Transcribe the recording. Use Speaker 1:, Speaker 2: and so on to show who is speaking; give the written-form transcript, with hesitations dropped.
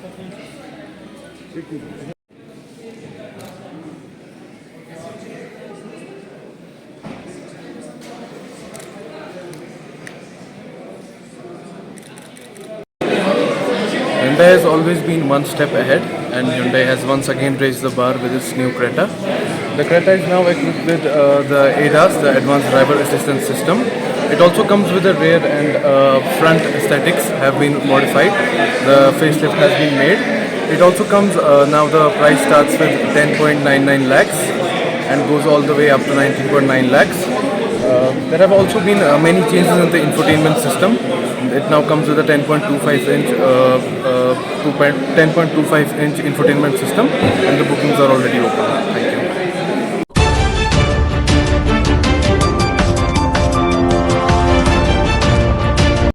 Speaker 1: Hyundai has always been one step ahead, and Hyundai has once again raised the bar with its new Creta. The Creta is now equipped with the ADAS, the Advanced Driver Assistance System. It also comes with the rear and front aesthetics have been modified. The facelift has been made. It also comes, now the price starts with 10.99 lakhs and goes all the way up to 19.9 lakhs. There have also been many changes in the infotainment system. It now comes with a 10.25 inch infotainment system, and the bookings are already open. Thank you.